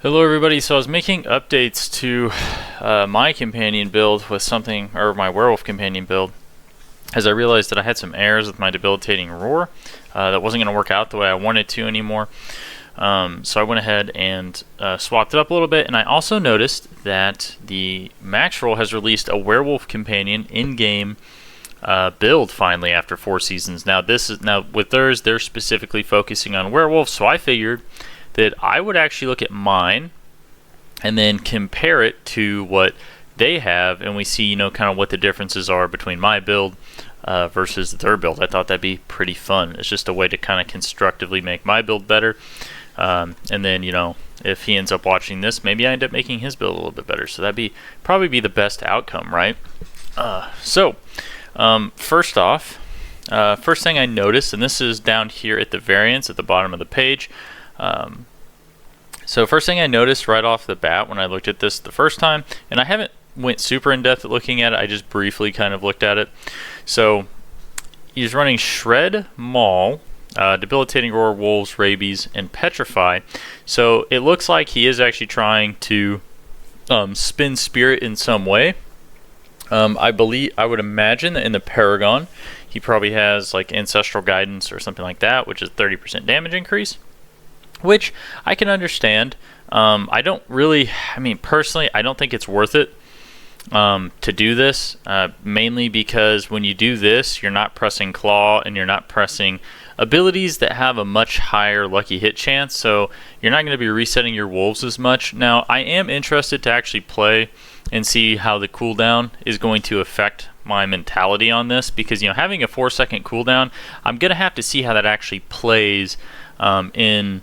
Hello everybody, so I was making updates to my companion build with something, or my werewolf companion build, as I realized that I had some errors with my debilitating roar that wasn't going to work out the way I wanted to anymore. So I went ahead and swapped it up a little bit, and I also noticed that the Maxroll has released a werewolf companion in-game build finally after 4 seasons. Now with theirs, they're specifically focusing on werewolves, so I figured that I would actually look at mine and then compare it to what they have, and we see, kind of what the differences are between my build versus their build. I thought that'd be pretty fun. It's just a way to kind of constructively make my build better. And then, if he ends up watching this, maybe I end up making his build a little bit better. So that'd probably be the best outcome, right? First off, first thing I noticed, and this is down here at the variants at the bottom of the page. So first thing I noticed right off the bat when I looked at this the first time, and I haven't went super in depth at looking at it, I just briefly kind of looked at it. So he's running Shred, Maul, Debilitating Roar, Wolves, Rabies, and Petrify. So it looks like he is actually trying to spin Spirit in some way. I would imagine that in the Paragon, he probably has like Ancestral Guidance or something like that, which is 30% damage increase, which I can understand. Personally, I don't think it's worth it to do this, mainly because when you do this, you're not pressing Claw and you're not pressing abilities that have a much higher lucky hit chance, so you're not going to be resetting your wolves as much. Now, I am interested to actually play and see how the cooldown is going to affect my mentality on this, because having a 4-second cooldown, I'm going to have to see how that actually plays in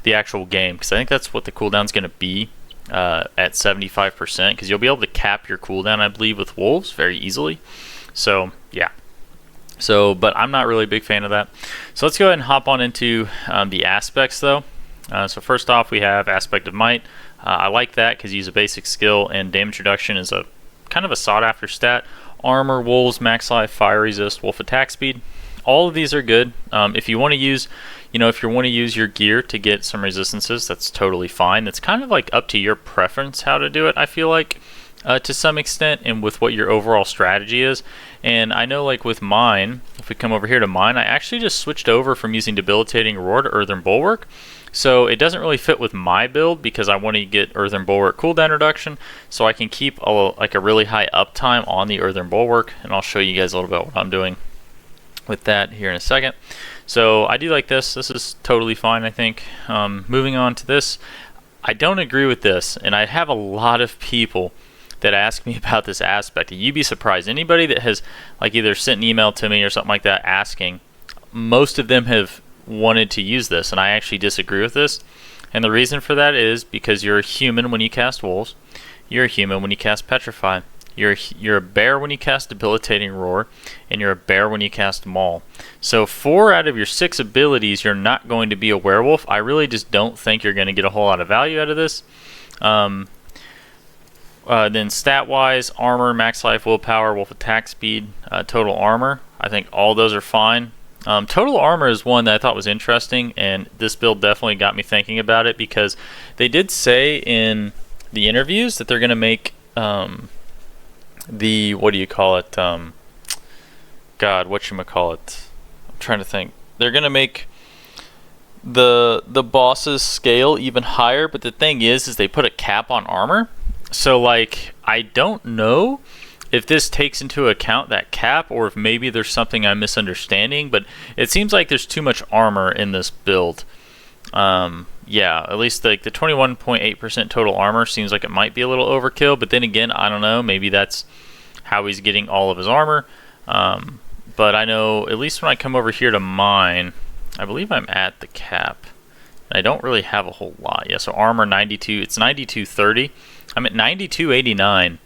the actual game, because I think that's what the cooldown's going to be at 75%, because you'll be able to cap your cooldown, I believe, with wolves very easily. So yeah, but I'm not really a big fan of that. So let's go ahead and hop on into the aspects though. So first off, we have Aspect of Might. I like that because you use a basic skill, and damage reduction is a kind of a sought after stat. Armor, wolves, max life, fire resist, wolf attack speed. All of these are good. If you want to use your gear to get some resistances, that's totally fine. That's kind of like up to your preference how to do it, I feel like, to some extent, and with what your overall strategy is. And I know, like with mine, if we come over here to mine, I actually just switched over from using Debilitating Roar to Earthen Bulwark. So it doesn't really fit with my build because I want to get Earthen Bulwark cooldown reduction, so I can keep a really high uptime on the Earthen Bulwark, and I'll show you guys a little bit what I'm doing with that here in a second. So I do like this. This is totally fine, I think. Moving on to this, I don't agree with this, and I have a lot of people that ask me about this aspect. You'd be surprised. Anybody that has either sent an email to me or something like that asking, most of them have wanted to use this, and I actually disagree with this. And the reason for that is because you're a human when you cast wolves, you're a human when you cast Petrify, you're a bear when you cast Debilitating Roar, and you're a bear when you cast Maul. So 4 out of your 6 abilities, you're not going to be a werewolf. I really just don't think you're going to get a whole lot of value out of this. Then stat-wise, armor, max life, willpower, wolf attack speed, total armor, I think all those are fine. Total armor is one that I thought was interesting, and this build definitely got me thinking about it, because they did say in the interviews that they're going to make the, what do you call it, I'm trying to think. They're going to make the boss's scale even higher, but the thing is they put a cap on armor. So I don't know if this takes into account that cap, or if maybe there's something I'm misunderstanding, but it seems like there's too much armor in this build. Yeah, at least the 21.8% total armor seems like it might be a little overkill, but then again, I don't know, maybe that's how he's getting all of his armor. But I know, at least when I come over here to mine, I believe I'm at the cap. I don't really have a whole lot. Yeah, so armor 92, it's 9230. I'm at 9289.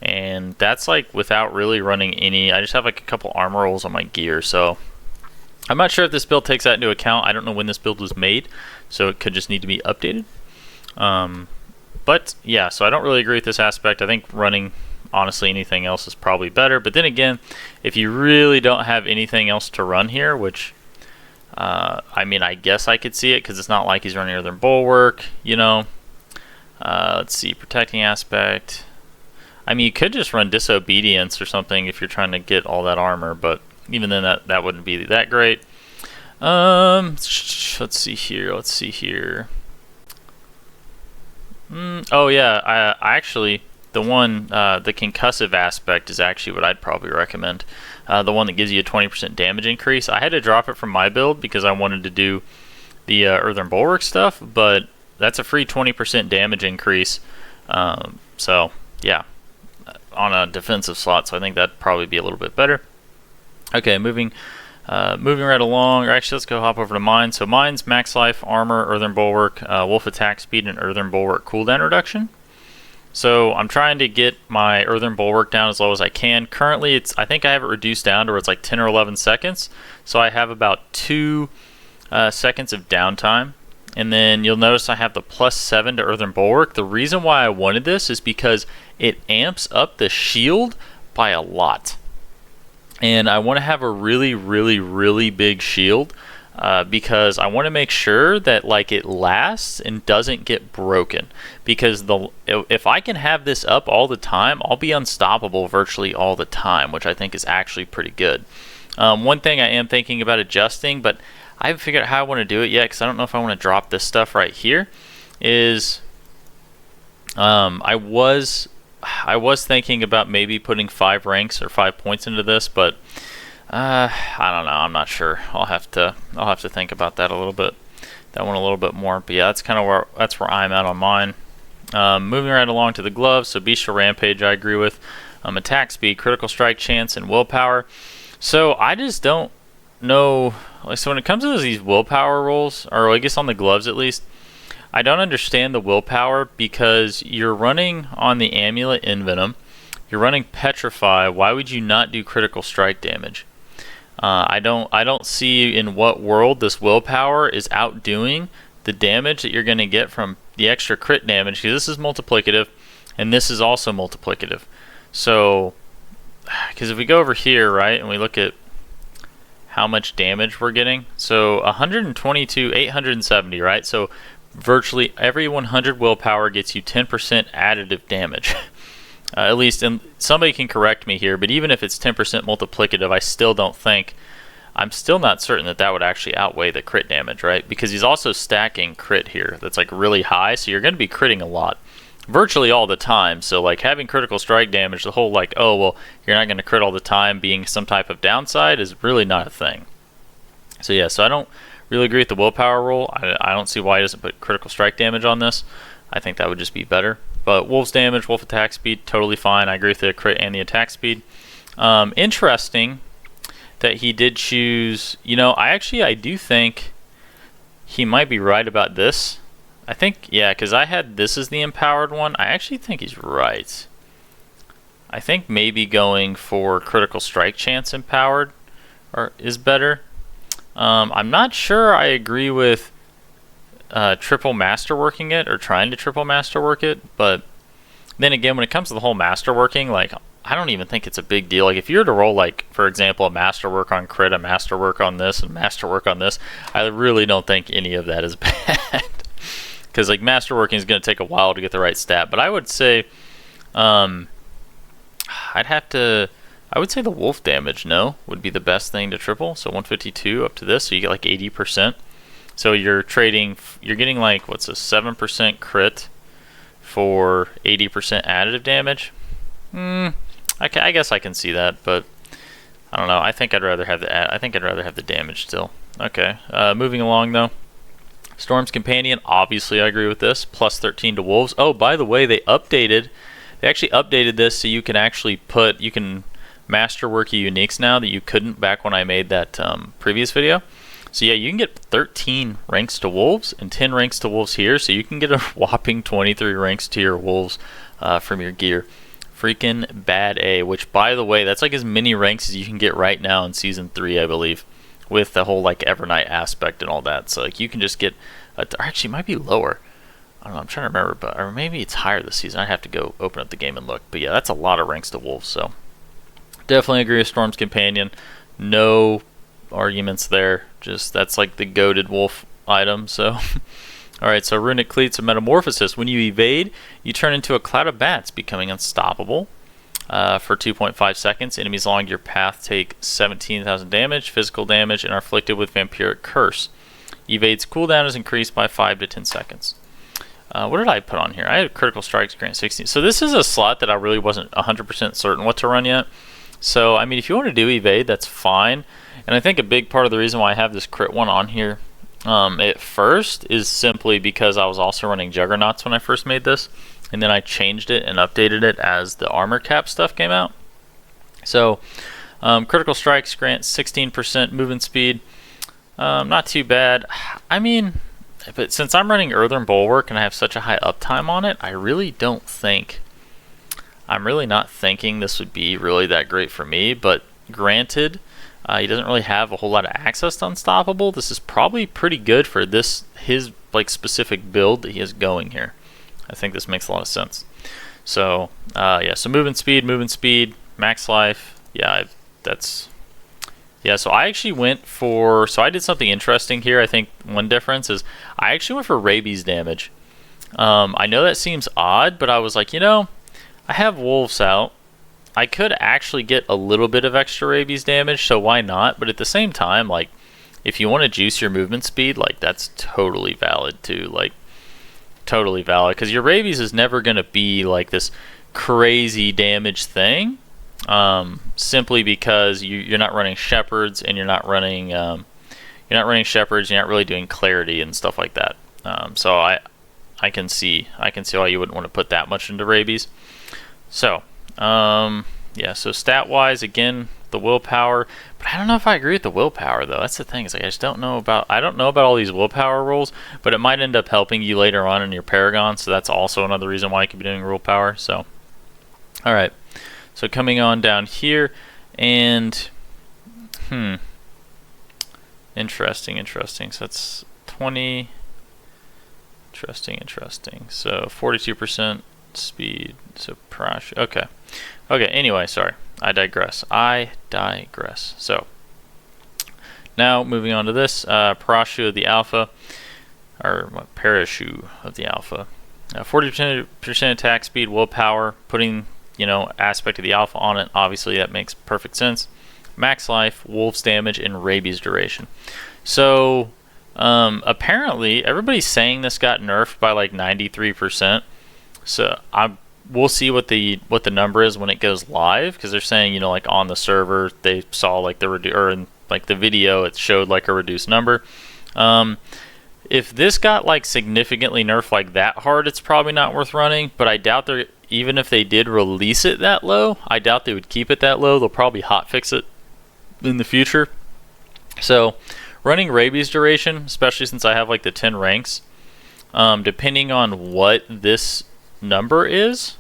And that's without really running any. I just have a couple armor rolls on my gear, so I'm not sure if this build takes that into account. I don't know when this build was made, so it could just need to be updated. But yeah, so I don't really agree with this aspect. I think running honestly anything else is probably better, but then again, if you really don't have anything else to run here, which I mean, I guess I could see it, because it's not like he's running Earthen Bulwark, Let's see, protecting aspect. I mean, you could just run disobedience or something if you're trying to get all that armor, but even then that wouldn't be that great. Let's see here. Oh yeah, I actually, the one, the concussive aspect is actually what I'd probably recommend. The one that gives you a 20% damage increase. I had to drop it from my build because I wanted to do the Earthen Bulwark stuff, but that's a free 20% damage increase. So yeah, on a defensive slot, so I think that'd probably be a little bit better. Okay, moving right along. Or actually, let's go hop over to mine. So mine's max life, armor, Earthen Bulwark, wolf attack speed, and Earthen Bulwark cooldown reduction. So I'm trying to get my Earthen Bulwark down as low as I can. Currently, I think I have it reduced down to where it's like 10 or 11 seconds. So I have about 2 seconds of downtime. And then you'll notice I have the +7 to Earthen Bulwark. The reason why I wanted this is because it amps up the shield by a lot. And I want to have a really, really, really big shield because I want to make sure that like it lasts and doesn't get broken. Because if I can have this up all the time, I'll be unstoppable virtually all the time, which I think is actually pretty good. One thing I am thinking about adjusting, but I haven't figured out how I want to do it yet because I don't know if I want to drop this stuff right here, is I was thinking about maybe putting 5 ranks or 5 points into this, but I don't know. I'm not sure. I'll have to think about that a little bit. That one a little bit more. But yeah, that's kind of where I'm at on mine. Moving right along to the gloves. So Bestial Rampage, I agree with. Attack speed, critical strike chance, and willpower. So I just don't know. Like, so when it comes to these willpower rolls, or I guess on the gloves at least, I don't understand the willpower because you're running on the amulet Envenom, you're running Petrify. Why would you not do critical strike damage? I don't see in what world this willpower is outdoing the damage that you're going to get from the extra crit damage, because this is multiplicative and this is also multiplicative. So, because if we go over here, right, and we look at how much damage we're getting, so 122, 870, right? So virtually every 100 willpower gets you 10% additive damage. At least, and somebody can correct me here, but even if it's 10% multiplicative, I'm still not certain that would actually outweigh the crit damage, right? Because he's also stacking crit here that's like really high, so you're going to be critting a lot virtually all the time. So like having critical strike damage, the whole like, oh well, you're not going to crit all the time being some type of downside is really not a thing. So yeah, so I don't really agree with the willpower roll. I don't see why he doesn't put critical strike damage on this. I think that would just be better. But wolf's damage, wolf attack speed, totally fine. I agree with the crit and the attack speed. Interesting that he did choose, you know, I do think he might be right about this. I think, yeah, because I had this as the empowered one. I actually think he's right. I think maybe going for critical strike chance empowered is better. I'm not sure I agree with triple masterworking it or trying to triple masterwork it, but then again, when it comes to the whole masterworking, like I don't even think it's a big deal. Like if you were to roll, like for example, a masterwork on crit, a masterwork on this, and masterwork on this, I really don't think any of that is bad. Because like masterworking is going to take a while to get the right stat. But I would say, I would say the wolf damage, would be the best thing to triple. So 152 up to this, so you get like 80%. So you're getting like, what's a 7% crit for 80% additive damage? I guess I can see that, but I don't know. I think I'd rather have the damage still. Okay, moving along though. Storm's Companion, obviously I agree with this. Plus 13 to wolves. Oh, by the way, they actually updated this so you can actually masterwork your uniques now that you couldn't back when I made that previous video. So yeah, you can get 13 ranks to wolves and 10 ranks to wolves here, so you can get a whopping 23 ranks to your wolves from your gear. Freaking bad A, which by the way, that's like as many ranks as you can get right now in Season 3, I believe, with the whole like Evernight aspect and all that. So like you can just get, or actually it might be lower. I don't know, I'm trying to remember, or maybe it's higher this season. I'd have to go open up the game and look. But yeah, that's a lot of ranks to wolves, so definitely agree with Storm's Companion. No arguments there. Just that's like the goated wolf item. So Alright, so Runic Cleats of Metamorphosis. When you evade, you turn into a cloud of bats, becoming unstoppable for 2.5 seconds. Enemies along your path take 17,000 damage, physical damage, and are afflicted with Vampiric Curse. Evade's cooldown is increased by 5 to 10 seconds. What did I put on here? I had Critical Strikes grant 16. So this is a slot that I really wasn't 100% certain what to run yet. So, I mean, if you want to do Evade, that's fine. And I think a big part of the reason why I have this crit one on here at first is simply because I was also running Juggernauts when I first made this. And then I changed it and updated it as the armor cap stuff came out. So, Critical Strikes grant 16% movement speed. Not too bad. I mean, but since I'm running Earthen Bulwark and I have such a high uptime on it, I really don't think... I'm really not thinking this would be really that great for me, but granted, he doesn't really have a whole lot of access to Unstoppable. This is probably pretty good for his like specific build that he is going here. I think this makes a lot of sense. So, yeah, so movement speed, max life, yeah, yeah, so I actually went for, so I did something interesting here. I think one difference is I actually went for rabies damage. I know that seems odd, but I was like, you know, I have wolves out. I could actually get a little bit of extra rabies damage, so why not? But at the same time, like, if you want to juice your movement speed, like, that's totally valid too. Like, totally valid, because your rabies is never going to be like this crazy damage thing. Simply because you're not running shepherds and you're not running shepherds. You're not really doing clarity and stuff like that. So I can see why you wouldn't want to put that much into rabies. So yeah. So stat wise, again, the willpower, but I don't know if I agree with the willpower though. That's the thing. Is like I don't know about all these willpower rolls, but it might end up helping you later on in your Paragon. So that's also another reason why you could be doing willpower. So all right. So coming on down here, and interesting. So that's 20. Interesting. So 42% speed. So procs. Okay. Anyway, sorry. I digress. So now moving on to this parachute of the alpha, or parachute of the alpha. 40% attack speed, willpower, putting aspect of the alpha on it. Obviously that makes perfect sense. Max life, wolf's damage, and rabies duration. So apparently everybody's saying this got nerfed by like 93%. So we'll see what the number is when it goes live, because they're saying like on the server they saw like in like the video it showed like a reduced number. If this got like significantly nerfed like that hard, it's probably not worth running, but I doubt even if they did release it that low, I doubt they would keep it that low. They'll probably hotfix it in the future. So running rabies duration, especially since I have like the 10 ranks, depending on what this number is,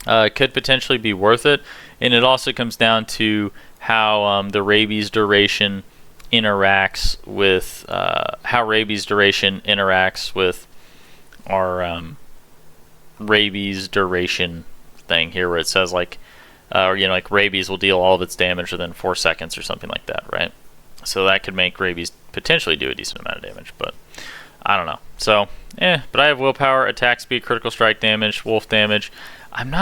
could potentially be worth it. And it also comes down to how the rabies duration interacts with our rabies duration thing here, where it says like like rabies will deal all of its damage within 4 seconds or something like that, right? So that could make rabies potentially do a decent amount of damage, but I don't know. So but I have willpower, attack speed, critical strike damage, wolf damage. I'm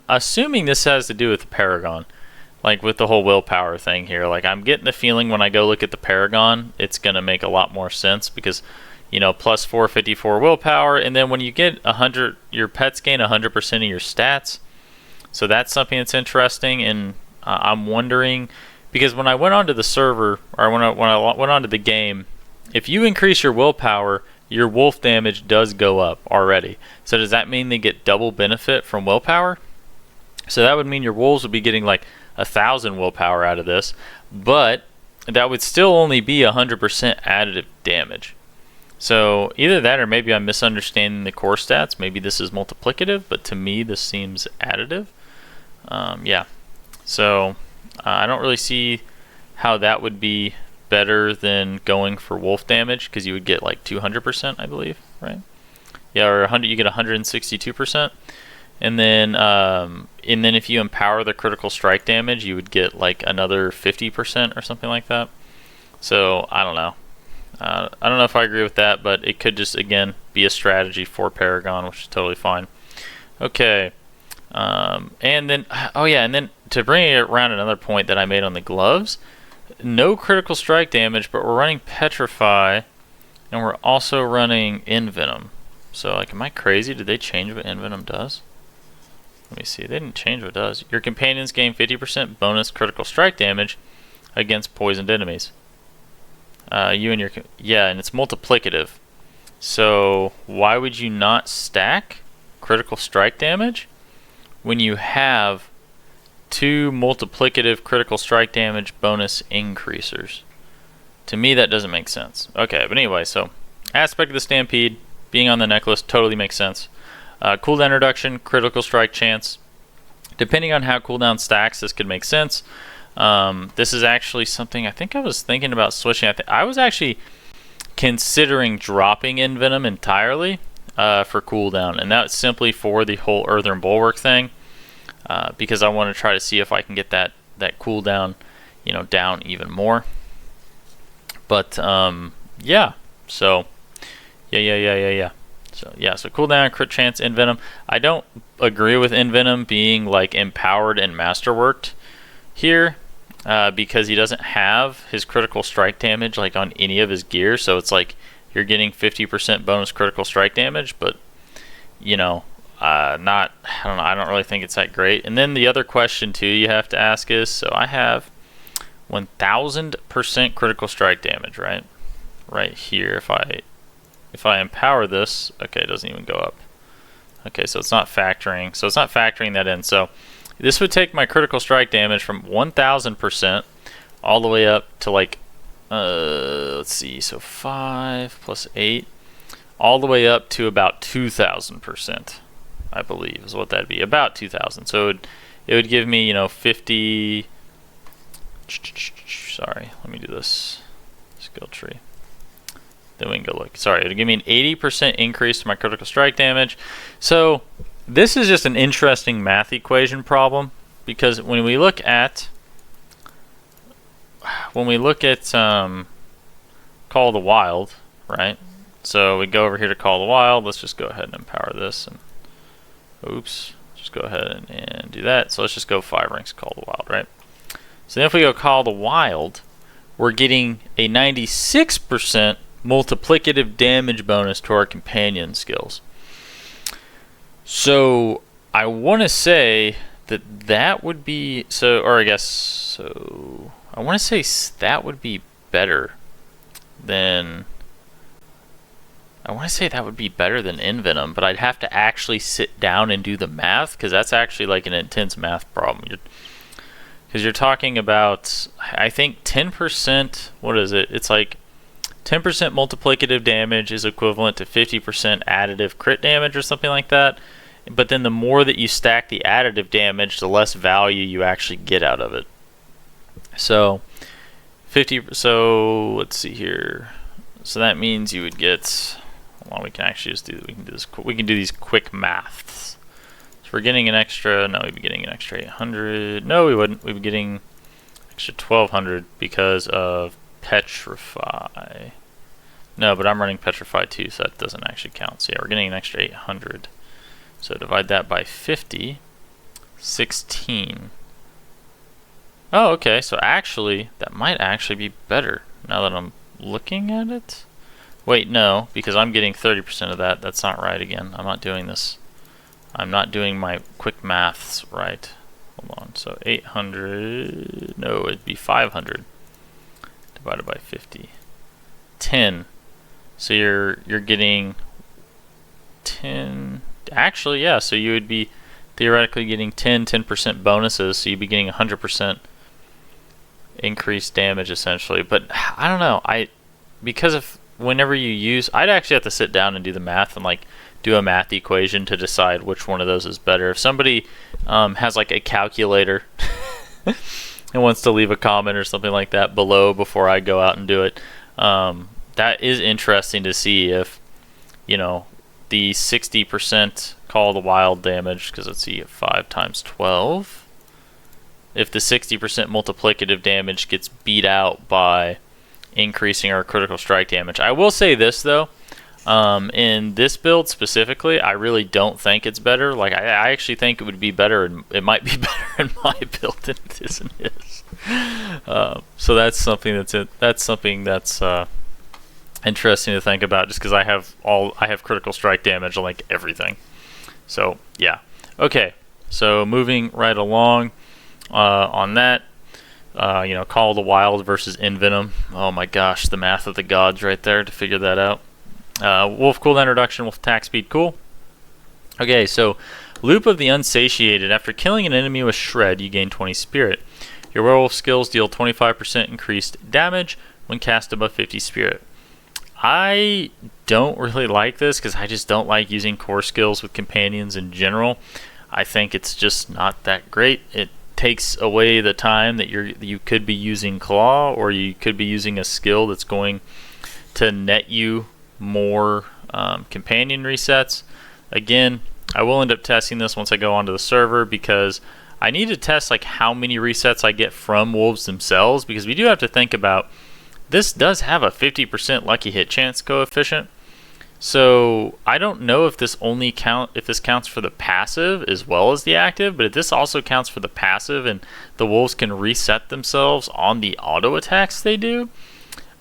assuming this has to do with the Paragon, like with the whole willpower thing here. Like I'm getting the feeling when I go look at the Paragon, it's gonna make a lot more sense, because plus 454 willpower, and then when you get 100, your pets gain 100% of your stats. So that's something that's interesting, and I'm wondering, because when I went onto the server, or when I went onto the game, if you increase your willpower, your wolf damage does go up already. So does that mean they get double benefit from willpower? So that would mean your wolves would be getting like 1,000 willpower out of this, but that would still only be 100% additive damage. So either that, or maybe I'm misunderstanding the core stats. Maybe this is multiplicative, but to me this seems additive. Yeah. So I don't really see how that would be better than going for wolf damage, because you would get like 200%, I believe, right? Yeah, or 100. You get 162%, and then if you empower the critical strike damage, you would get like another 50% or something like that. So I don't know. I don't know if I agree with that, but it could just, again, be a strategy for Paragon, which is totally fine. Okay. And then, oh yeah, and then to bring it around another point that I made on the gloves, no critical strike damage, but we're running Petrify, and we're also running Envenom. So, like, am I crazy? Did they change what Envenom does? Let me see. They didn't change what it does. Your companions gain 50% bonus critical strike damage against poisoned enemies. You and your... Yeah, and it's multiplicative. So, why would you not stack critical strike damage when you have 2 multiplicative critical strike damage bonus increasers? To me, that doesn't make sense. Okay, but anyway, so aspect of the Stampede being on the necklace totally makes sense. Cooldown reduction, critical strike chance. Depending on how cooldown stacks, this could make sense. This is actually something I think I was thinking about switching. I was actually considering dropping Envenom entirely for cooldown, and that's simply for the whole Earthen Bulwark thing, because I want to try to see if I can get that cooldown, you know, down even more. But yeah, so yeah. So yeah, so cooldown, crit chance, Envenom. I don't agree with Envenom being like empowered and masterworked here, because he doesn't have his critical strike damage like on any of his gear. So it's like you're getting 50% bonus critical strike damage, but you know, I don't know. I don't really think it's that great. And then the other question too you have to ask is, so I have 1000% critical strike damage, right here. If I empower this, okay, it doesn't even go up. Okay, so it's not factoring. So it's not factoring that in. So this would take my critical strike damage from 1000% all the way up to like, let's see, so 5 plus 8, all the way up to about 2000%, I believe is what that'd be, about 2000. So it would give me, you know, 50. Sorry, let me do this skill tree. Then we can go look. Sorry, it'll give me an 80% increase to my critical strike damage. So this is just an interesting math equation problem, because when we look at Call of the Wild, right? So we go over here to Call of the Wild. Let's just go ahead and empower this, and oops, just go ahead and do that. So let's just go 5 ranks Call of the Wild, right? So then if we go Call of the Wild, we're getting a 96% multiplicative damage bonus to our companion skills. So I want to say that would be so, or I guess so. I want to say that would be better than. I want to say that would be better than Envenom, but I'd have to actually sit down and do the math, because that's actually like an intense math problem. Because you're talking about, I think 10%. What is it? It's like 10% multiplicative damage is equivalent to 50% additive crit damage or something like that. But then the more that you stack the additive damage, the less value you actually get out of it. So 50. So let's see here. So that means you would get. Well, we can actually just do. We can do this. We can do these quick maths. So we're getting an extra. No, we'd be getting an extra 800. No, we wouldn't. We'd be getting extra 1200 because of Petrify. No, but I'm running Petrify too, so that doesn't actually count. So yeah, we're getting an extra 800. So divide that by 50, 16. Oh, okay, so actually, that might actually be better now that I'm looking at it. Wait, no, because I'm getting 30% of that. That's not right again. I'm not doing this. I'm not doing my quick maths right. Hold on, so 800, no, it'd be 500 divided by 50. 10. So you're getting 10. Actually, yeah, so you would be theoretically getting 10% bonuses, so you'd be getting 100% increased damage essentially. But I don't know, because of whenever you use, I'd actually have to sit down and do the math and like do a math equation to decide which one of those is better. If somebody has like a calculator and wants to leave a comment or something like that below before I go out and do it, that is interesting to see if, you know, the 60% Call of the Wild damage, because let's see, 5 times 12. If the 60% multiplicative damage gets beat out by increasing our critical strike damage. I will say this though, in this build specifically, I really don't think it's better. Like I actually think it would be better, and it might be better in my build than it is in his. So that's something that's interesting to think about, just because I have critical strike damage on like everything. So yeah, okay. So moving right along on that. Call of the Wild versus Envenom. Oh my gosh, the math of the gods right there to figure that out. Wolf cooldown reduction, wolf attack speed, cool. Okay, so Loop of the Unsatiated. After killing an enemy with Shred, you gain 20 spirit. Your werewolf skills deal 25% increased damage when cast above 50 spirit. I don't really like this because I just don't like using core skills with companions in general. I think it's just not that great. It takes away the time that you could be using claw, or you could be using a skill that's going to net you more companion resets. Again, I will end up testing this once I go onto the server, because I need to test like how many resets I get from wolves themselves, because we do have to think about this does have a 50% lucky hit chance coefficient. So I don't know if this counts for the passive as well as the active, but if this also counts for the passive and the wolves can reset themselves on the auto attacks they do.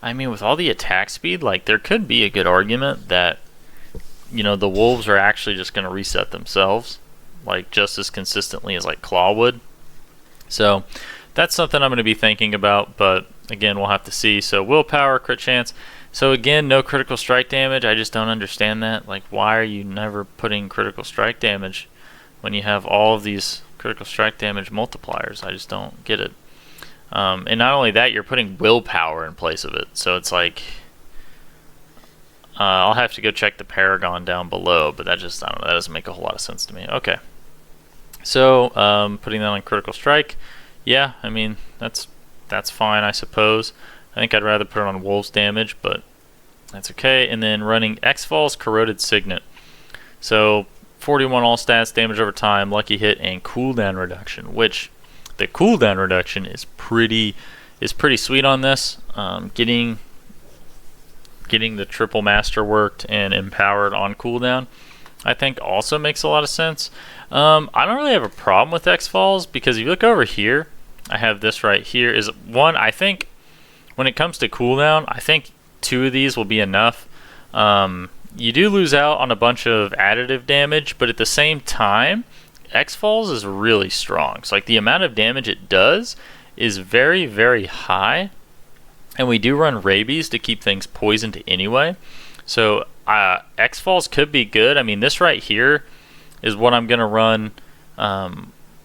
I mean, with all the attack speed, like there could be a good argument that the wolves are actually just going to reset themselves like just as consistently as like claw would. So that's something I'm going to be thinking about, but again, we'll have to see. So willpower, crit chance. So again, no critical strike damage. I just don't understand that. Like, why are you never putting critical strike damage when you have all of these critical strike damage multipliers? I just don't get it. And not only that, you're putting willpower in place of it. So it's like, I'll have to go check the Paragon down below, but that doesn't make a whole lot of sense to me. Okay. So putting that on critical strike, yeah, I mean that's fine, I suppose. I think I'd rather put it on wolves damage, but that's okay. And then running X-Fall's Corroded Signet. So 41 all stats, damage over time, lucky hit, and cooldown reduction. Which the cooldown reduction is pretty sweet on this. Getting the triple master worked and empowered on cooldown, I think also makes a lot of sense. I don't really have a problem with X-Falls, because if you look over here, I have this right here. Is one, I think when it comes to cooldown, I think 2 of these will be enough. You do lose out on a bunch of additive damage, but at the same time, X-Falls is really strong. So like the amount of damage it does is very, very high. And we do run rabies to keep things poisoned anyway. So X-Falls could be good. I mean, this right here is what I'm going to run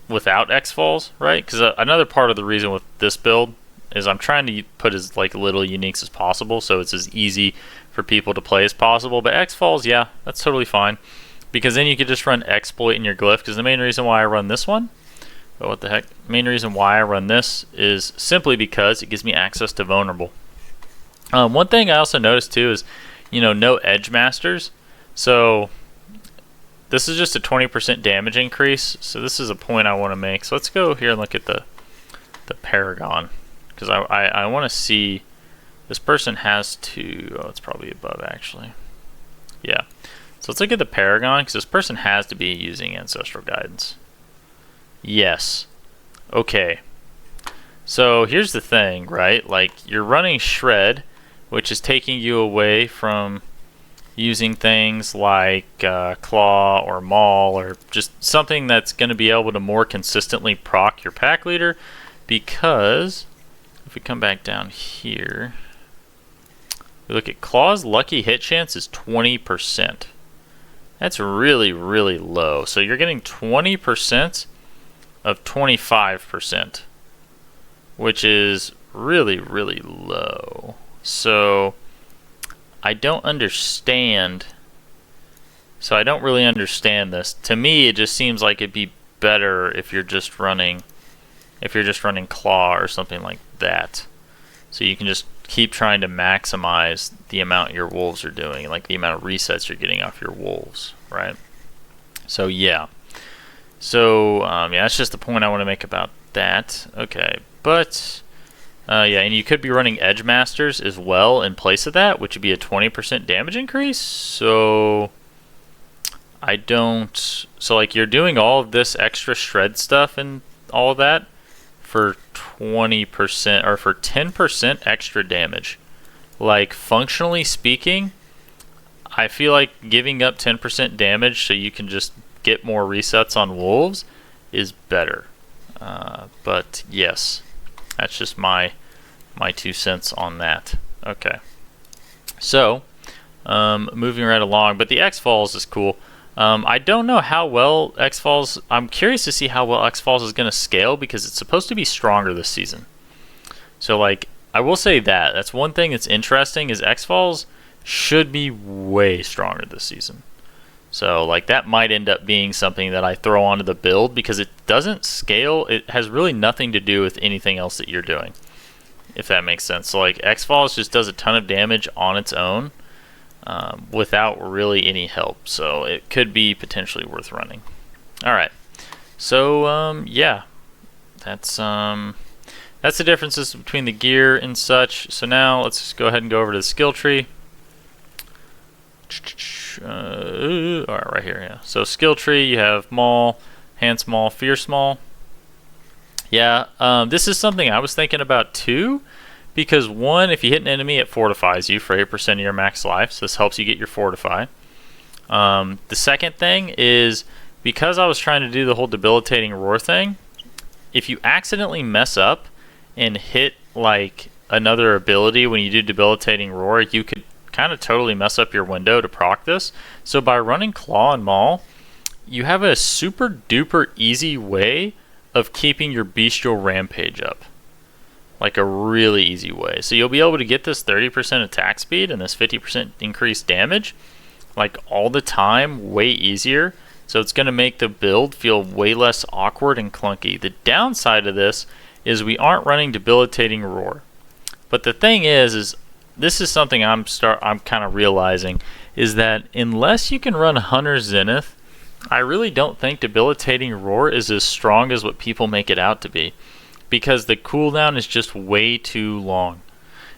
without X-Falls, right? Because another part of the reason with this build is I'm trying to put as like little uniques as possible, so it's as easy for people to play as possible. But X-Falls, yeah, that's totally fine, because then you could just run Exploit in your glyph. Because the main reason why I run this one, what the heck? The main reason why I run this is simply because it gives me access to vulnerable. One thing I also noticed too is, no edge masters. So this is just a 20% damage increase. So this is a point I want to make. So let's go here and look at the Paragon, because I want to see this person has to. Oh, it's probably above actually. Yeah. So let's look at the Paragon, because this person has to be using Ancestral Guidance. Yes. Okay. So here's the thing, right? Like, you're running Shred, which is taking you away from using things like Claw or Maul, or just something that's going to be able to more consistently proc your pack leader. Because if we come back down here, we look at Claw's lucky hit chance is 20%. That's really, really low. So you're getting 20% of 25%, which is really, really low. So I don't understand. So I don't really understand this. To me, it just seems like it'd be better if you're just running Claw or something like that. So you can just keep trying to maximize the amount your wolves are doing, like the amount of resets you're getting off your wolves, right? So yeah. So yeah, that's just the point I want to make about that. Okay, but Yeah, and you could be running Edge Masters as well in place of that, which would be a 20% damage increase. So I don't. So like you're doing all of this extra shred stuff and all of that for 20% or for 10% extra damage. Like functionally speaking, I feel like giving up 10% damage so you can just get more resets on wolves is better. But yes, that's just my 2 cents on that. Okay, so moving right along, but the X-Falls is cool. I don't know how well X-Falls, I'm curious to see how well X-Falls is going to scale because it's supposed to be stronger this season. So like, I will say that's one thing that's interesting is X-Falls should be way stronger this season. So like that might end up being something that I throw onto the build because it doesn't scale. It has really nothing to do with anything else that you're doing, if that makes sense. So like X-Falls just does a ton of damage on its own without really any help. So it could be potentially worth running. All right. So yeah, that's the differences between the gear and such. So now let's just go ahead and go over to the skill tree. All right, right here. Yeah. So skill tree, you have Maul, Hand Maul, Fierce Maul. Yeah, this is something I was thinking about too, because one, if you hit an enemy, it fortifies you for 8% of your max life. So this helps you get your fortify. The second thing is because I was trying to do the whole debilitating roar thing. If you accidentally mess up and hit like another ability when you do debilitating roar, you could kind of totally mess up your window to proc this. So by running Claw and Maul, you have a super duper easy way of keeping your bestial rampage up. Like a really easy way. So you'll be able to get this 30% attack speed and this 50% increased damage like all the time, way easier. So it's going to make the build feel way less awkward and clunky. The downside of this is we aren't running debilitating roar. But the thing is this is something I'm kind of realizing is that unless you can run Hunter Zenith, I really don't think debilitating roar is as strong as what people make it out to be, because the cooldown is just way too long.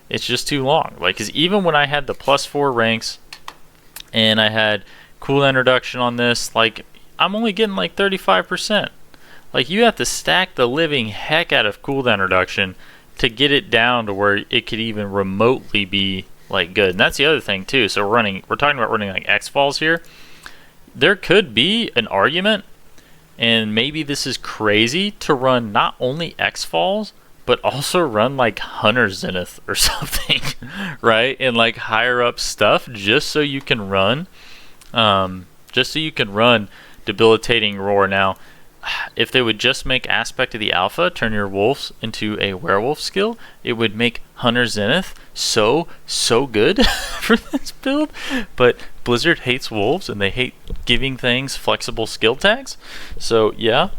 It's just too long. Like, 'cause even when I had the +4 ranks and I had cooldown reduction on this, like I'm only getting like 35%. Like you have to stack the living heck out of cooldown reduction to get it down to where it could even remotely be like good. And that's the other thing too. So we're talking about running like X-Falls here. There could be an argument, and maybe this is crazy, to run not only X-Falls but also run like Hunter Zenith or something, right? And like higher up stuff just so you can run debilitating roar. Now, if they would just make Aspect of the Alpha turn your wolves into a werewolf skill, it would make Hunter Zenith so good for this build. But Blizzard hates wolves and they hate giving things flexible skill tags. So yeah,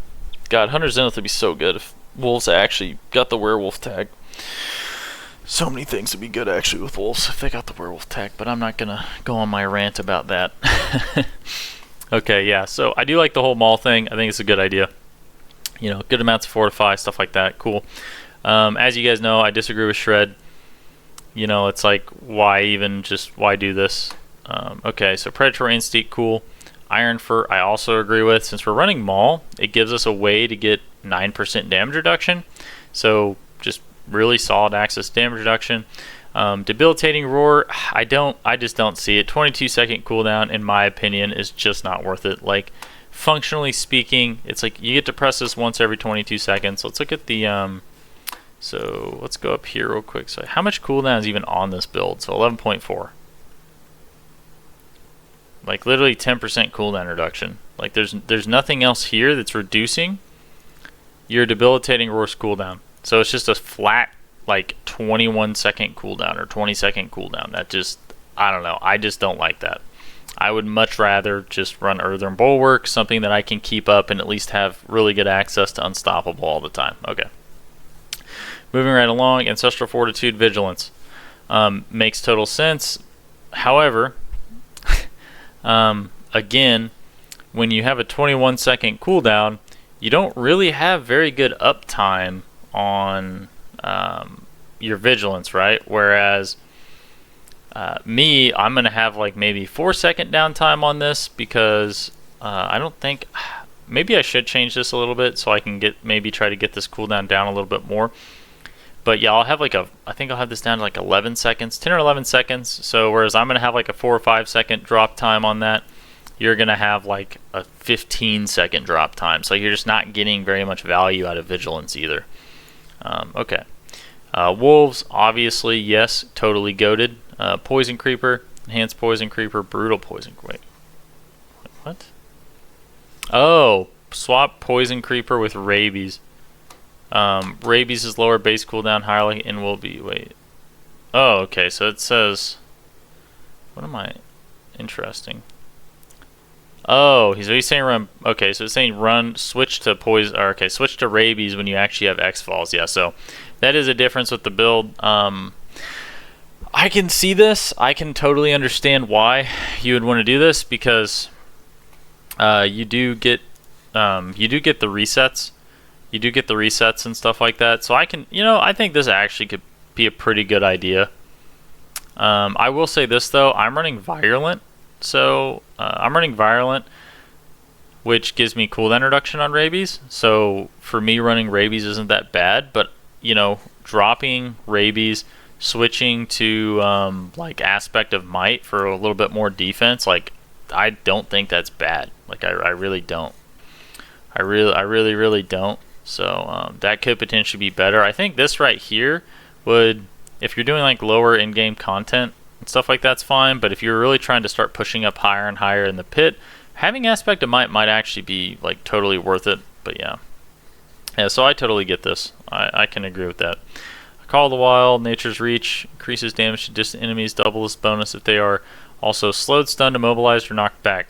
God, Hunter Zenith would be so good if wolves actually got the werewolf tag. So many things would be good actually with wolves if they got the werewolf tag, but I'm not gonna go on my rant about that. Okay, yeah, so I do like the whole Maul thing. I think it's a good idea. You know, good amounts of fortify, stuff like that, cool. As you guys know, I disagree with Shred. You know, it's like, why do this? Okay, so Predatory Instinct, cool. Iron Fur, I also agree with. Since we're running Maul, it gives us a way to get 9% damage reduction. So, just really solid access damage reduction. Debilitating roar, I just don't see it. 22-second cooldown, in my opinion, is just not worth it. Like, functionally speaking, it's like you get to press this once every 22 seconds. Let's look at the so let's go up here real quick. So how much cooldown is even on this build? So 11.4. Like literally 10% cooldown reduction. Like there's nothing else here that's reducing your debilitating roar's cooldown. So it's just a flat like 21-second cooldown or 20-second cooldown. That just, I don't know. I just don't like that. I would much rather just run Earthen Bulwark, something that I can keep up and at least have really good access to Unstoppable all the time. Okay. Moving right along, Ancestral Fortitude, Vigilance. Makes total sense. However, again, when you have a 21-second cooldown, you don't really have very good uptime on your vigilance, right? Whereas me, I'm gonna have like maybe 4-second downtime on this because I don't think, maybe I should change this a little bit so I can maybe try to get this cooldown down a little bit more. But yeah, I'll have like I think I'll have this down to like 11 seconds, 10 or 11 seconds. So whereas I'm gonna have like a 4 or 5 second drop time on that, you're gonna have like a 15-second drop time. So you're just not getting very much value out of vigilance either. Okay. Wolves, obviously, yes, totally goated. Poison creeper, enhanced poison creeper, brutal poison. Wait, what? Oh, swap poison creeper with rabies. Rabies is lower base cooldown, higher and will be. Wait. Oh, okay. So it says. What am I? Interesting. Oh, he's saying run. Okay, so it's saying run, switch to poison. Or okay, switch to rabies when you actually have X falls. Yeah, so that is a difference with the build. I can see this. I can totally understand why you would want to do this because you do get the resets. You do get the resets and stuff like that. So I think this actually could be a pretty good idea. I will say this though, I'm running Virulent. So I'm running Virulent, which gives me cooldown reduction on rabies. So for me, running rabies isn't that bad. But dropping rabies, switching to like aspect of might for a little bit more defense, like I don't think that's bad. Like I really don't. I really don't. So that could potentially be better. I think this right here would, if you're doing like lower in-game content and stuff like that's fine, but if you're really trying to start pushing up higher and higher in the pit, having aspect of might actually be like totally worth it. But yeah, so I totally get this. I can agree with that. Call of the Wild, Nature's Reach, increases damage to distant enemies, double this bonus if they are also slowed, stunned, immobilized, or knocked back.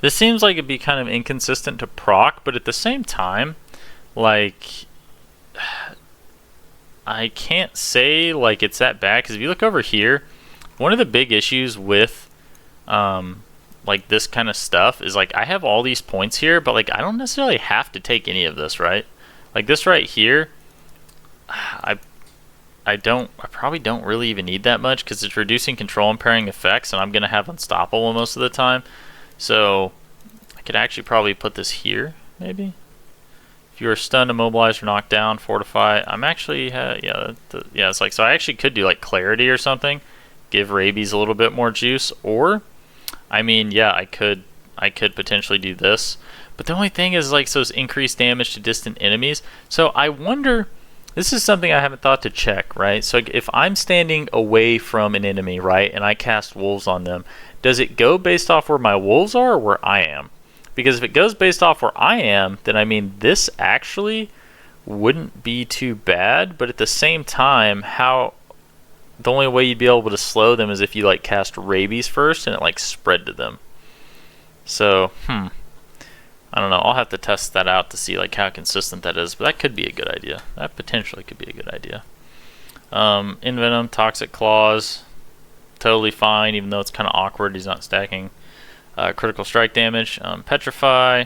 This seems like it'd be kind of inconsistent to proc, but at the same time, like, I can't say like it's that bad, because if you look over here, one of the big issues with like this kind of stuff is like I have all these points here, but like I don't necessarily have to take any of this, right? Like this right here, I probably don't really even need that much because it's reducing control impairing effects, and I'm gonna have unstoppable most of the time. So I could actually probably put this here, maybe. If you are stunned, immobilized, or knocked down, fortify. I'm actually it's like, so I actually could do like clarity or something, give rabies a little bit more juice, or I mean, yeah, I could potentially do this. But the only thing is like, so it's increased damage to distant enemies. So I wonder, this is something I haven't thought to check, right? So if I'm standing away from an enemy, right, and I cast wolves on them, does it go based off where my wolves are or where I am? Because if it goes based off where I am, then I mean, this actually wouldn't be too bad. But at the same time, the only way you'd be able to slow them is if you like cast rabies first and it like spread to them. So, I don't know. I'll have to test that out to see like how consistent that is, but that could be a good idea. That potentially could be a good idea. Envenom, Toxic Claws, totally fine, even though it's kind of awkward. He's not stacking critical strike damage. Petrify,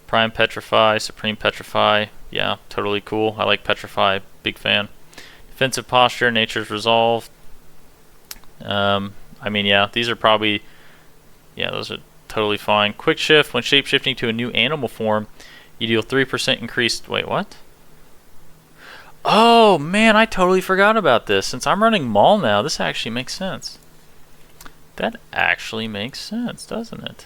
Prime Petrify, Supreme Petrify. Yeah, totally cool. I like Petrify. Big fan. Defensive Posture, Nature's Resolve. I mean, yeah, these are probably, yeah, those are totally fine. Quick Shift, when shape-shifting to a new animal form, you deal 3% increased. Wait, what? Oh, man, I totally forgot about this. Since I'm running Maul now, this actually makes sense. That actually makes sense, doesn't it?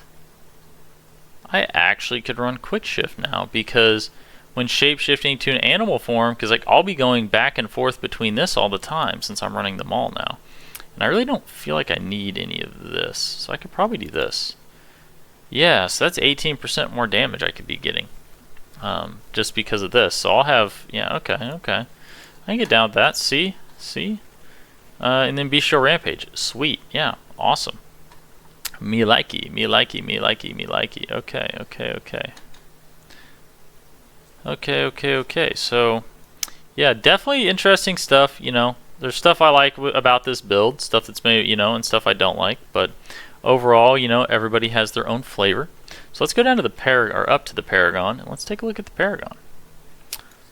I actually could run Quick Shift now, because when shape-shifting to an animal form, because like I'll be going back and forth between this all the time since I'm running the Maul now. And I really don't feel like I need any of this, so I could probably do this. Yeah, so that's 18% more damage I could be getting, just because of this. So I'll have, yeah, okay. I can get down with that. See, and then Bestial Rampage. Sweet, yeah, awesome. Me likey. Okay. So, yeah, definitely interesting stuff. You know, there's stuff I like about this build, stuff that's maybe, and stuff I don't like, but overall, everybody has their own flavor. So let's go down to the up to the Paragon, and let's take a look at the Paragon.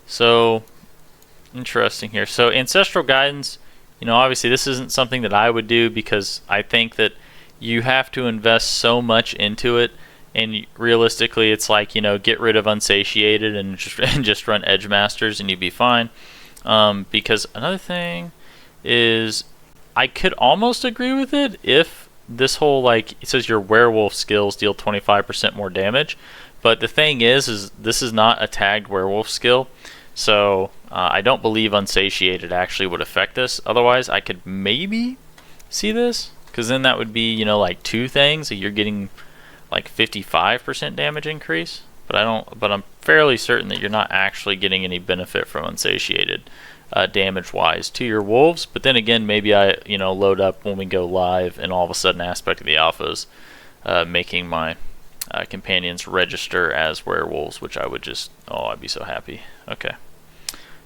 So interesting here. So ancestral guidance, you know, obviously this isn't something that I would do because I think that you have to invest so much into it, and realistically it's like, you know, get rid of unsatiated and just run edge masters and you'd be fine. Because another thing is, I could almost agree with it if this whole, like, it says your werewolf skills deal 25% more damage, but the thing is this is not a tagged werewolf skill, so I don't believe unsatiated actually would affect this. Otherwise I could maybe see this, because then that would be, you know, like two things. So you're getting like 55% damage increase, but I'm fairly certain that you're not actually getting any benefit from unsatiated damage wise to your wolves. But then again, maybe I, you know, load up when we go live and all of a sudden aspect of the alphas making my companions register as werewolves, which I would just, oh, I'd be so happy. Okay,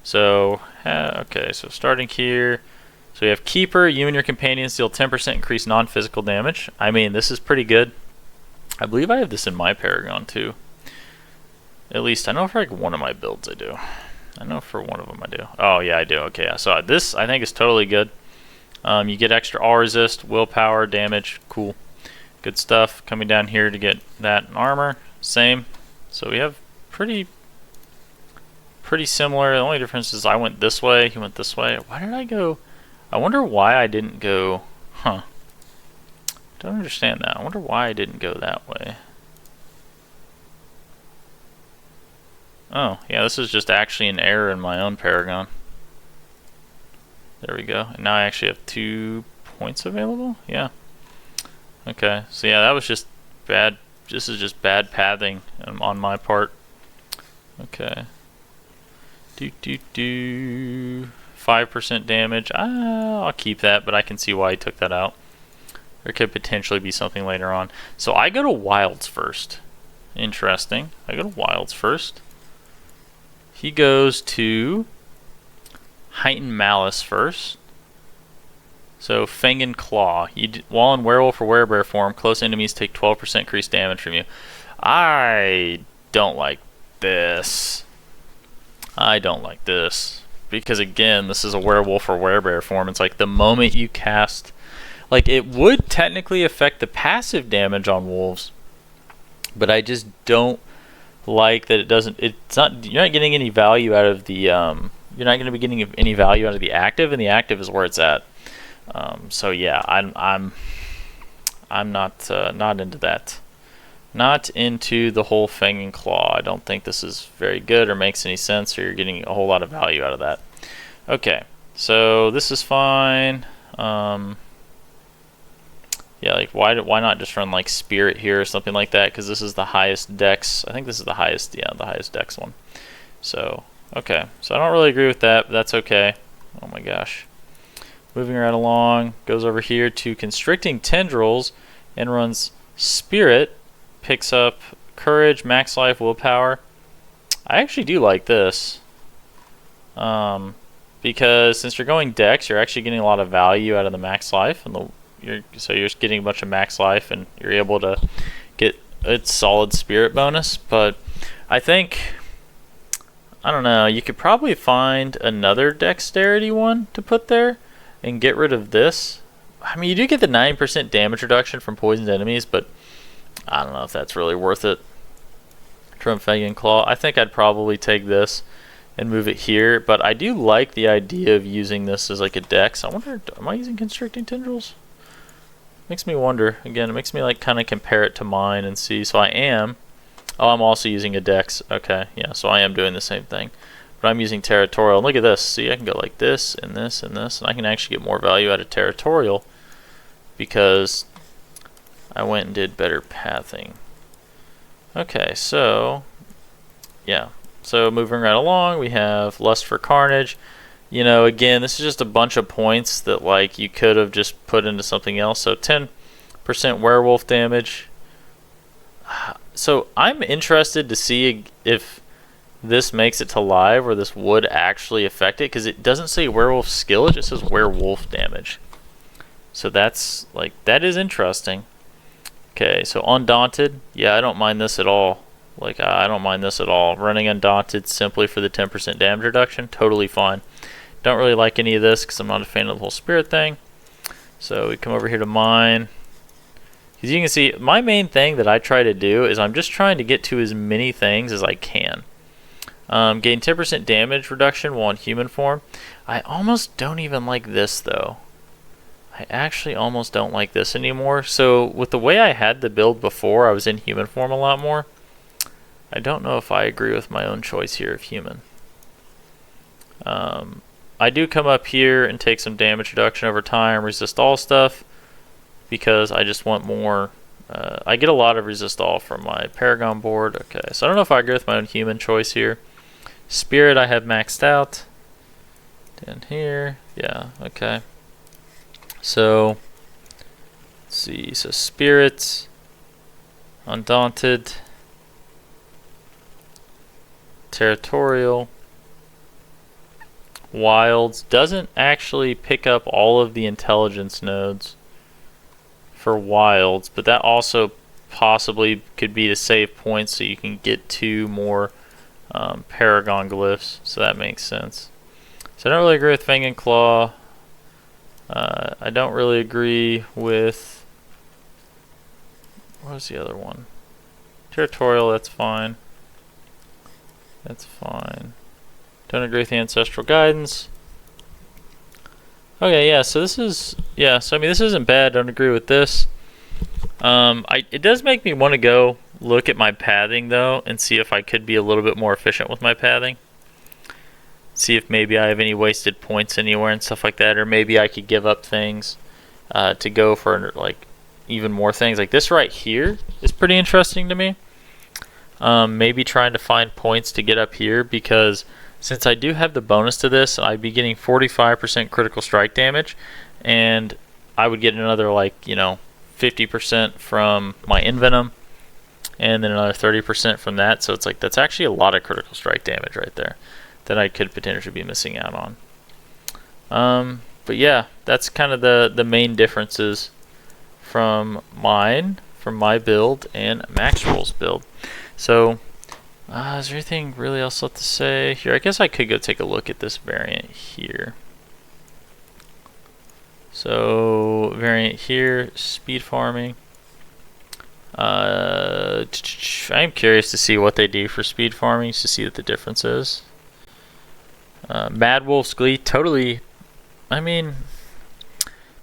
so so starting here, so you have keeper. You and your companions deal 10% increased non-physical damage. I mean, this is pretty good. I believe I have this in my Paragon too. At least I know for like one of my builds I do. I know for one of them I do. Oh yeah, I do. Okay, yeah. So this I think is totally good. You get extra all resist, willpower, damage. Cool, good stuff. Coming down here to get that in armor, same. So we have pretty similar. The only difference is I went this way, he went this way. Why did I go? I wonder why I didn't go. Huh. Don't understand that. I wonder why I didn't go that way. Oh, yeah, this is just actually an error in my own Paragon. There we go. And now I actually have 2 points available? Yeah. Okay, so yeah, that was just bad. This is just bad pathing on my part. Okay. 5% damage. I'll keep that, but I can see why he took that out. There could potentially be something later on. So I go to Wilds first. Interesting. I go to Wilds first. He goes to Heightened Malice first. So Fang and Claw. While in Werewolf or Werebear form, close enemies take 12% increased damage from you. I don't like this. I don't like this. Because again, this is a Werewolf or Werebear form. It's like the moment you cast... Like, it would technically affect the passive damage on wolves, but I just don't like that it doesn't. It's not. You're not getting any value out of the. You're not going to be getting any value out of the active, and the active is where it's at. So yeah, I'm not into that. Not into the whole Fang and Claw. I don't think this is very good or makes any sense, or you're getting a whole lot of value out of that. Okay, so this is fine. Yeah, like why not just run like Spirit here or something like that? Because this is the highest dex. I think this is the highest. Yeah, the highest dex one. So okay, so I don't really agree with that, but that's okay. Oh my gosh. Moving right along, goes over here to Constricting Tendrils and runs Spirit. Picks up Courage, Max Life, Willpower. I actually do like this. Because since you're going dex, you're actually getting a lot of value out of the Max Life, and you're just getting a bunch of max life, and you're able to get a solid spirit bonus. But I think, I don't know, you could probably find another dexterity one to put there and get rid of this. I mean, you do get the 9% damage reduction from poisoned enemies, but I don't know if that's really worth it. Fang Claw. I think I'd probably take this and move it here, but I do like the idea of using this as like a dex. I wonder, am I using Constricting Tendrils? Makes me wonder. Again, it makes me like kind of compare it to mine and see. So I am. Oh, I'm also using a dex. Okay, yeah, so I am doing the same thing. But I'm using Territorial. Look at this. See, I can go like this and this and this, and I can actually get more value out of Territorial because I went and did better pathing. Okay, so yeah. So moving right along, we have Lust for Carnage. You know, again, this is just a bunch of points that like you could have just put into something else. So 10% werewolf damage. So I'm interested to see if this makes it to live, or this would actually affect it, because it doesn't say werewolf skill, it just says werewolf damage. So that's like, that is interesting. Okay, so Undaunted. Yeah, I don't mind this at all. Like, I don't mind this at all. Running Undaunted simply for the 10% damage reduction, totally fine. Don't really like any of this because I'm not a fan of the whole spirit thing. So we come over here to mine. As you can see, my main thing that I try to do is I'm just trying to get to as many things as I can. Gain 10% damage reduction while in human form. I almost don't even like this though. I actually almost don't like this anymore. So with the way I had the build before, I was in human form a lot more. I don't know if I agree with my own choice here of human. I do come up here and take some damage reduction over time, resist all stuff, because I just want more. I get a lot of resist all from my Paragon board. Okay, so I don't know if I agree with my own human choice here. Spirit I have maxed out. Down here, yeah, okay. So, let's see, so Spirits, Undaunted, Territorial, Wilds. Doesn't actually pick up all of the intelligence nodes for Wilds, but that also possibly could be to save points so you can get 2 more Paragon glyphs, so that makes sense. So I don't really agree with Fang and Claw. I don't really agree with, what was the other one? Territorial, that's fine. That's fine. Don't agree with the Ancestral Guidance. Okay, yeah, so this is, yeah, so I mean, this isn't bad. Don't agree with this. It does make me want to go look at my pathing, though, and see if I could be a little bit more efficient with my pathing. See if maybe I have any wasted points anywhere and stuff like that, or maybe I could give up things to go for, like, even more things. Like this right here is pretty interesting to me. Maybe trying to find points to get up here, because since I do have the bonus to this, I'd be getting 45% critical strike damage, and I would get another, like, you know, 50% from my Envenom, and then another 30% from that. So it's like, that's actually a lot of critical strike damage right there that I could potentially be missing out on. But yeah, that's kind of the main differences from my build and Maxroll's build. So is there anything really else left to say here? I guess I could go take a look at this variant here. So variant here, speed farming. I'm curious to see what they do for speed farming, to see what the difference is. Mad Wolf's Glee, totally, I mean,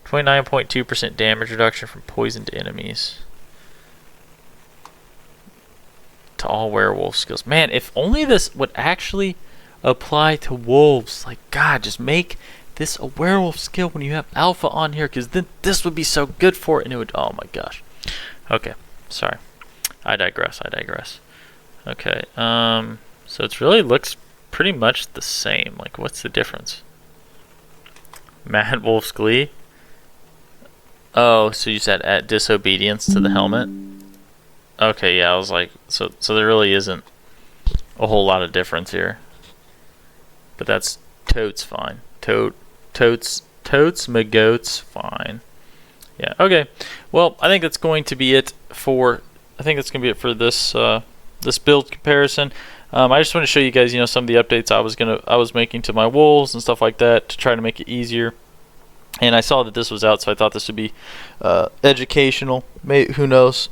29.2% damage reduction from poisoned enemies to all werewolf skills. Man, if only this would actually apply to wolves. Like, God, just make this a werewolf skill when you have alpha on here, because then this would be so good for it, and it would, oh my gosh. Okay, sorry. I digress. Okay, so it really looks pretty much the same. Like, what's the difference? Mad Wolf's Glee. Oh, so you said at disobedience to the helmet. Okay, yeah, I was like, so there really isn't a whole lot of difference here. But that's totes fine. Totes my goats fine. Yeah, okay. Well, I think that's going to be it for this this build comparison. I just want to show you guys, you know, some of the updates I was making to my wolves and stuff like that to try to make it easier. And I saw that this was out, so I thought this would be educational. Who knows?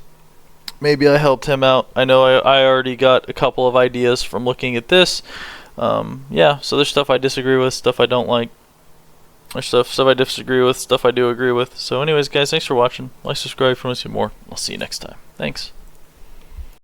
Maybe I helped him out. I know I already got a couple of ideas from looking at this. Yeah, so there's stuff I disagree with, stuff I don't like. There's stuff I disagree with, stuff I do agree with. So anyways, guys, thanks for watching. Like, subscribe if you want to see more. I'll see you next time. Thanks.